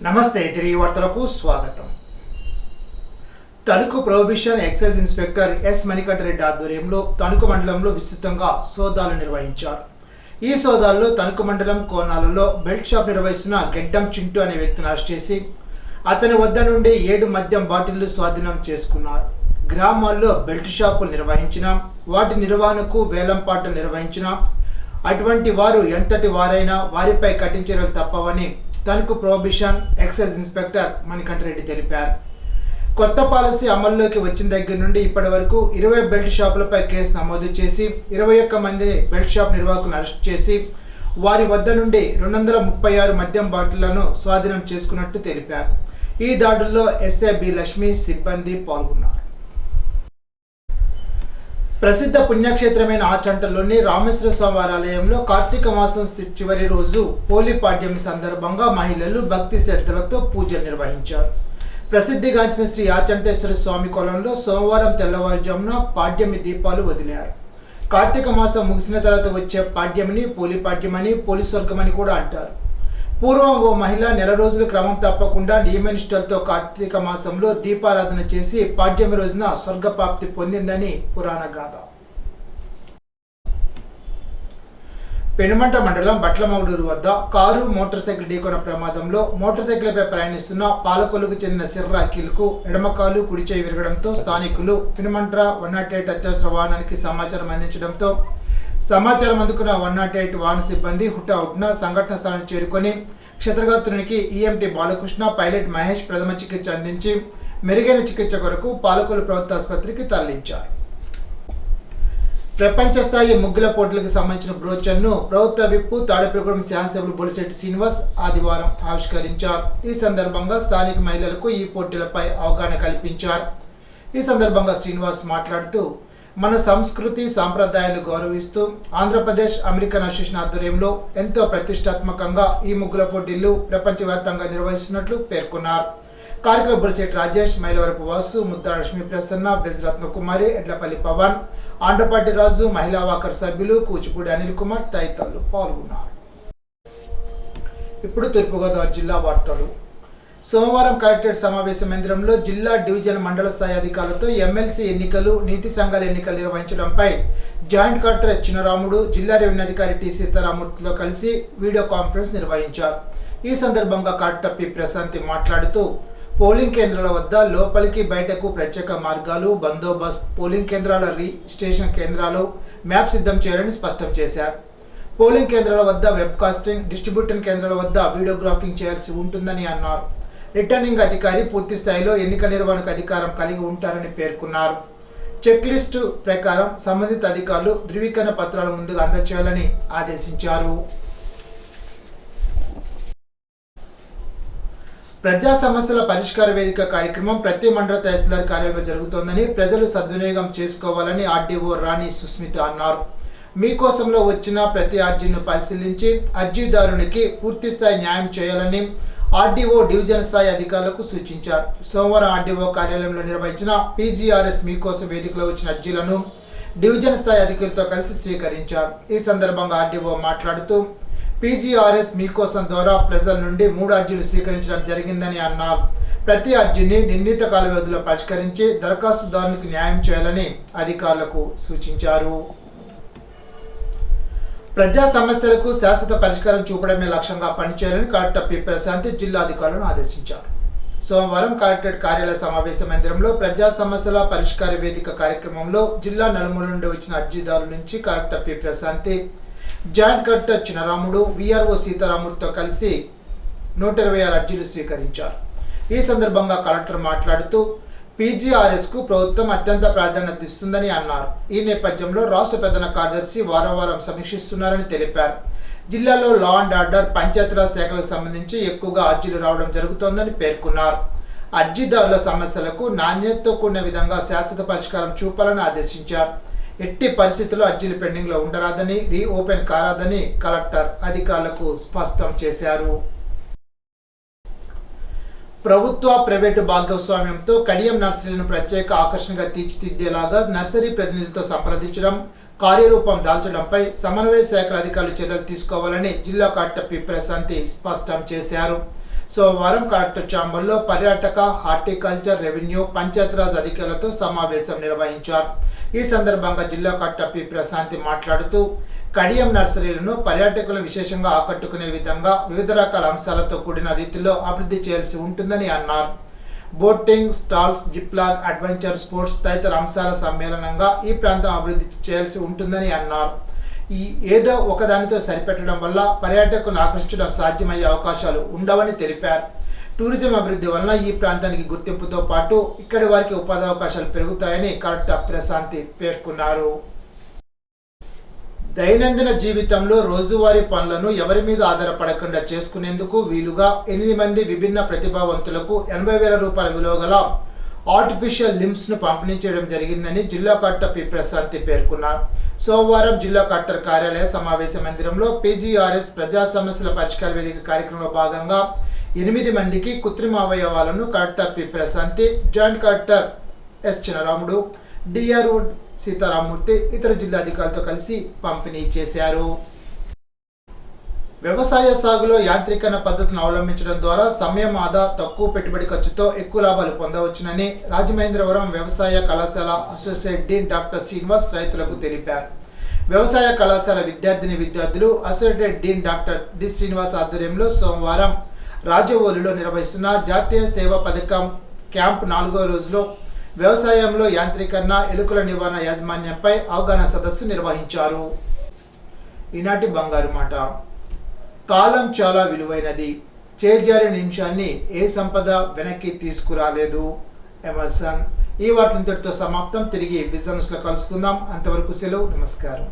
నమస్తే తిరిగి వార్తలకు స్వాగతం. Tanuku prohibition excise inspector S Manikanta Reddy ఆధ్వర్యంలో తణుకు మండలంలో విస్తృతంగా సోదాలు నిర్వహించారు. ఈ సోదాల్లో తణుకు మండలం కోనాలలో బెల్ట్ షాప్ నిర్వహిస్తున్న గెడ్డం చింటూ అనే వ్యక్తిని అరెస్ట్ చేసి అతని వద్ద నుండి 7 మద్యం బాటిళ్లు స్వాధీనం చేసుకున్నారు. గ్రామాల్లో బెల్ట్ షాపులు నిర్వహించిన వాటి నిర్వహణకు వేలంపాట్లు నిర్వహించిన అటువంటి వారు ఎంతటి వారైనా వారిపై కఠిన చర్యలు తప్పవని Tanuku prohibition excise inspector Manikanta Reddy తెలిపారు. కొత్త పాలసీ అమల్లోకి వచ్చిన దగ్గర నుండి ఇప్పటి వరకు 20 బెల్ట్ షాపులపై కేసు నమోదు చేసి 21 మందిని బెల్ట్ షాప్ నిర్వాహకులను అరెస్ట్ చేసి వారి వద్ద నుండి 236 మద్యం బాటిళ్లను స్వాధీనం చేసుకున్నట్టు తెలిపారు. ఈ దాడుల్లో ఎస్ఐ బి లక్ష్మి సిబ్బంది పాల్గొన్నారు. ప్రసిద్ధ పుణ్యక్షేత్రమైన ఆచంటలోని రామేశ్వర స్వామి ఆలయంలో కార్తీక మాసం చివరి రోజు పోలి పాడ్యమి సందర్భంగా మహిళలు భక్తి శ్రద్ధలతో పూజలు నిర్వహించారు. ప్రసిద్ధిగాంచిన శ్రీ ఆచంటేశ్వర స్వామి కొలంలో సోమవారం తెల్లవారుజామున పాడ్యమి దీపాలు వదిలారు. కార్తీక మాసం ముగిసిన తర్వాత వచ్చే పాడ్యమిని పోలి పాడ్యమని పోలి స్వర్గమని కూడా అంటారు. పూర్వం ఓ మహిళ నెల రోజులు క్రమం తప్పకుండా నియమనిష్టలతో కార్తీక మాసంలో దీపారాధన చేసి పాడ్యమి రోజున స్వర్గప్రాప్తి పొందిందని పురాణ గాథ. పెనుమంట మండలం బట్లమౌడూరు వద్ద కారు మోటార్ సైకిల్ ఢీకొన్న ప్రమాదంలో మోటార్ సైకిల్పై ప్రయాణిస్తున్న పాలకొల్లుకు చెందిన సిర్రా అఖిల్కు ఎడమకాలు కుడిచేయి విరగడంతో స్థానికులు పెనుమంట 108 అత్యవసర వాహనానికి సమాచారం అందించడంతో సమాచారం అందుకున్న 108 వాహన సిబ్బంది హుటాహుటిన సంఘటన స్థలానికి చేరుకొని క్షతగాత్రునికి ఈఎంటీ బాలకృష్ణ, పైలట్ మహేష్ ప్రథమ చికిత్స అందించి మెరుగైన చికిత్స కొరకు పాలకొల్లు ప్రభుత్వ ఆసుపత్రికి తరలించారు. ప్రపంచ స్థాయి ముగ్గుల పోటీలకు సంబంధించిన బ్రోచర్ను ప్రభుత్వ విప్పు తాడేపల్లిగూడెం శాసనసభ్యులు బొలిశెట్టి శ్రీనివాస్ ఆదివారం ఆవిష్కరించారు. ఈ సందర్భంగా స్థానిక మహిళలకు ఈ పోటీలపై అవగాహన కల్పించారు. ఈ సందర్భంగా శ్రీనివాస్ మాట్లాడుతూ మన సంస్కృతి సాంప్రదాయాలు గౌరవిస్తూ ఆంధ్రప్రదేశ్ అమెరికన్ అసోసియేషన్ ఆధ్వర్యంలో ఎంతో ప్రతిష్టాత్మకంగా ఈ ముగ్గుల పోటీలు ప్రపంచవ్యాప్తంగా నిర్వహిస్తున్నట్లు పేర్కొన్నారు. కార్యక్రమ బొలిశెట్టి రాజేష్, మైలవరపు వాసు, ముద్దా లక్ష్మీ ప్రసన్న, బెజరత్న కుమారి, ఎడ్లపల్లి పవన్, ఆండ్రపాటి రాజు, మహిళా వాకర్ సభ్యులు, కూచిపూడి అనిల్ కుమార్ తదితరులు పాల్గొన్నారు. ఇప్పుడు తూర్పుగోదావరి జిల్లా వార్తలు. సోమవారం కలెక్టరేట్ సమావేశ మందిరంలో జిల్లా, డివిజన్, మండల స్థాయి అధికారులతో ఎమ్మెల్సీ ఎన్నికలు, నీటి సంఘాల ఎన్నికలు నిర్వహించడంపై జాయింట్ కలెక్టర్ చినరాముడు, జిల్లా రెవెన్యూ అధికారి టి సీతారామూర్తితో కలిసి వీడియో కాన్ఫరెన్స్ నిర్వహించారు. ఈ సందర్భంగా కలెక్టర్ పి ప్రశాంతి మాట్లాడుతూ పోలింగ్ కేంద్రాల వద్ద లోపలికి బయటకు ప్రత్యేక మార్గాలు, బందోబస్తు, పోలింగ్ కేంద్రాల రిజిస్ట్రేషన్ కేంద్రాలు మ్యాప్ సిద్ధం చేయాలని స్పష్టం చేశారు. పోలింగ్ కేంద్రాల వద్ద వెబ్ కాస్టింగ్, డిస్ట్రిబ్యూషన్ కేంద్రాల వద్ద వీడియోగ్రాఫింగ్ చేయాల్సి ఉంటుందని అన్నారు. రిటర్నింగ్ అధికారి పూర్తి స్థాయిలో ఎన్నికల నిర్వహణకు అధికారం కలిగి ఉంటారని పేర్కొన్నారు. చెక్ లిస్టు ప్రకారం సంబంధిత అధికారులు ధృవీకరణ పత్రాలు ముందుగా అందజేయాలని ఆదేశించారు. ప్రజా సమస్యల పరిష్కార వేదిక కార్యక్రమం ప్రతి మండల తహసీల్దార్ కార్యాలయంలో జరుగుతోందని ప్రజలు సద్వినియోగం చేసుకోవాలని ఆర్డీఓ రాణి సుస్మిత అన్నారు. మీకోసంలో వచ్చిన ప్రతి అర్జీని పరిశీలించి అర్జీదారునికి పూర్తి స్థాయి న్యాయం చేయాలని ఆర్డీఓ డివిజన్ స్థాయి అధికారులకు సూచించారు. సోమవారం ఆర్డీఓ కార్యాలయంలో నిర్వహించిన పీజీఆర్ఎస్ మీకోసం వేదికలో వచ్చిన అర్జీలను డివిజన్ స్థాయి అధికారులతో కలిసి స్వీకరించారు. ఈ సందర్భంగా ఆర్డీఓ మాట్లాడుతూ పీజీఆర్ఎస్ మీకోసం ద్వారా ప్రజల నుండి 3 అర్జీలు స్వీకరించడం జరిగిందని అన్నారు. ప్రతి అర్జీని నిర్ణీత కాల వ్యవధిలో పరిష్కరించి దరఖాస్తుదారునికి న్యాయం చేయాలని అధికారులకు సూచించారు. ప్రజా సమస్యలకు శాశ్వత పరిష్కారం చూపడమే లక్ష్యంగా పనిచేయాలని కలెక్టర్ పి ప్రశాంతి జిల్లా అధికారులను ఆదేశించారు. సోమవారం కలెక్టరేట్ కార్యాలయ సమావేశ మందిరంలో ప్రజా సమస్యల పరిష్కార వేదిక కార్యక్రమంలో జిల్లా నలుమూల నుండి వచ్చిన అర్జీదారుల నుంచి collector P Prashanti, joint collector Chinaramudu, VRO సీతారామూర్తితో కలిసి 126 అర్జీలు స్వీకరించారు. ఈ సందర్భంగా కలెక్టర్ మాట్లాడుతూ పీజీఆర్ఎస్కు ప్రభుత్వం అత్యంత ప్రాధాన్యత ఇస్తుందని అన్నారు. ఈ నేపథ్యంలో రాష్ట్ర ప్రధాన కార్యదర్శి వారం సమీక్షిస్తున్నారని తెలిపారు. జిల్లాలో లా అండ్ ఆర్డర్, పంచాయతీరాజ్ శాఖలకు సంబంధించి ఎక్కువగా అర్జీలు రావడం జరుగుతోందని పేర్కొన్నారు. అర్జీదారుల సమస్యలకు నాణ్యతతో కూడిన విధంగా శాశ్వత పరిష్కారం చూపాలని ఆదేశించారు. ఎట్టి పరిస్థితుల్లో అర్జీలు పెండింగ్లో ఉండరాదని, రీఓపెన్ కారాదని కలెక్టర్ అధికారులకు స్పష్టం చేశారు. ప్రభుత్వ ప్రైవేటు భాగస్వామ్యంతో కడియం నర్సరీలను ప్రత్యేక ఆకర్షణగా తీర్చిదిద్దేలాగా నర్సరీ ప్రతినిధులతో సంప్రదించడం, కార్యరూపం దాల్చడంపై సమన్వయ శాఖల అధికారులు చర్యలు తీసుకోవాలని జిల్లా కలెక్టర్ పి ప్రశాంతి స్పష్టం చేశారు. సోమవారం కలెక్టర్ ఛాంబర్లో పర్యాటక, హార్టికల్చర్, రెవెన్యూ, పంచాయతీరాజ్ అధికారులతో సమావేశం నిర్వహించారు. ఈ సందర్భంగా జిల్లా కలెక్టర్ పి ప్రశాంతి మాట్లాడుతూ కడియం నర్సరీలను పర్యాటకులు విశేషంగా ఆకట్టుకునే విధంగా వివిధ రకాల అంశాలతో కూడిన రీతిలో అభివృద్ధి చేయాల్సి ఉంటుందని అన్నారు. బోటింగ్ స్టాల్స్, జిప్లాగ్, అడ్వెంచర్ స్పోర్ట్స్ తదితర అంశాల సమ్మేళనంగా ఈ ప్రాంతం అభివృద్ధి చేయాల్సి ఉంటుందని అన్నారు. ఈ ఏదో ఒకదానితో సరిపెట్టడం వల్ల పర్యాటకులను ఆకర్షించడం సాధ్యమయ్యే అవకాశాలు ఉండవని తెలిపారు. టూరిజం అభివృద్ధి వలన ఈ ప్రాంతానికి గుర్తింపుతో పాటు ఇక్కడి వారికి ఉపాధి అవకాశాలు పెరుగుతాయని కలెక్టర్ ప్రశాంతి పేర్కొన్నారు. దైనందిన జీవితంలో రోజువారీ పనులను ఎవరి మీద ఆధారపడకుండా చేసుకునేందుకు వీలుగా 8 మంది విభిన్న ప్రతిభావంతులకు 80,000 రూపాయల విలువ గల ఆర్టిఫిషియల్ లిమ్స్ ను పంపిణీ చేయడం జరిగిందని జిల్లా కలెక్టర్ పి ప్రశాంతి పేర్కొన్నారు. సోమవారం జిల్లా కలెక్టర్ కార్యాలయ సమావేశ మందిరంలో PGRS ప్రజా సమస్యల పరిష్కార వేదిక కార్యక్రమంలో భాగంగా 8 మందికి కృత్రిమ అవయవాలను collector P Prashanti, joint collector S Chinaramudu, DRO Seetharamurthy ఇతర జిల్లా అధికారులతో కలిసి పంపిణీ చేశారు. వ్యవసాయ సాగులో యాంత్రీకరణ పద్ధతిని అవలంబించడం ద్వారా సమయం ఆదా, తక్కువ పెట్టుబడి ఖర్చుతో ఎక్కువ లాభాలు పొందవచ్చునని రాజమహేంద్రవరం వ్యవసాయ కళాశాల అసోసియేట్ డీన్ డాక్టర్ శ్రీనివాస్ రైతులకు తెలిపారు. వ్యవసాయ కళాశాల విద్యార్థులు associate dean doctor D Srinivas ఆధ్వర్యంలో సోమవారం రాజవోలులో నిర్వహిస్తున్న జాతీయ సేవా పథకం క్యాంప్ 4వ రోజులో వ్యవసాయంలో యాంత్రీకరణ, ఎలుకల నివారణ యాజమాన్యంపై అవగాహన సదస్సు నిర్వహించారు. ఈనాటి బంగారు మాట. కాలం చాలా విలువైనది. చేజారిన నిమిషాన్ని ఏ సంపద వెనక్కి తీసుకురాలేదు. ఎమర్సన్. ఈ వార్తలతో సమాప్తం. తిరిగి బిజినెస్ లో కలుసుకుందాం. అంతవరకు సెలవు. నమస్కారం.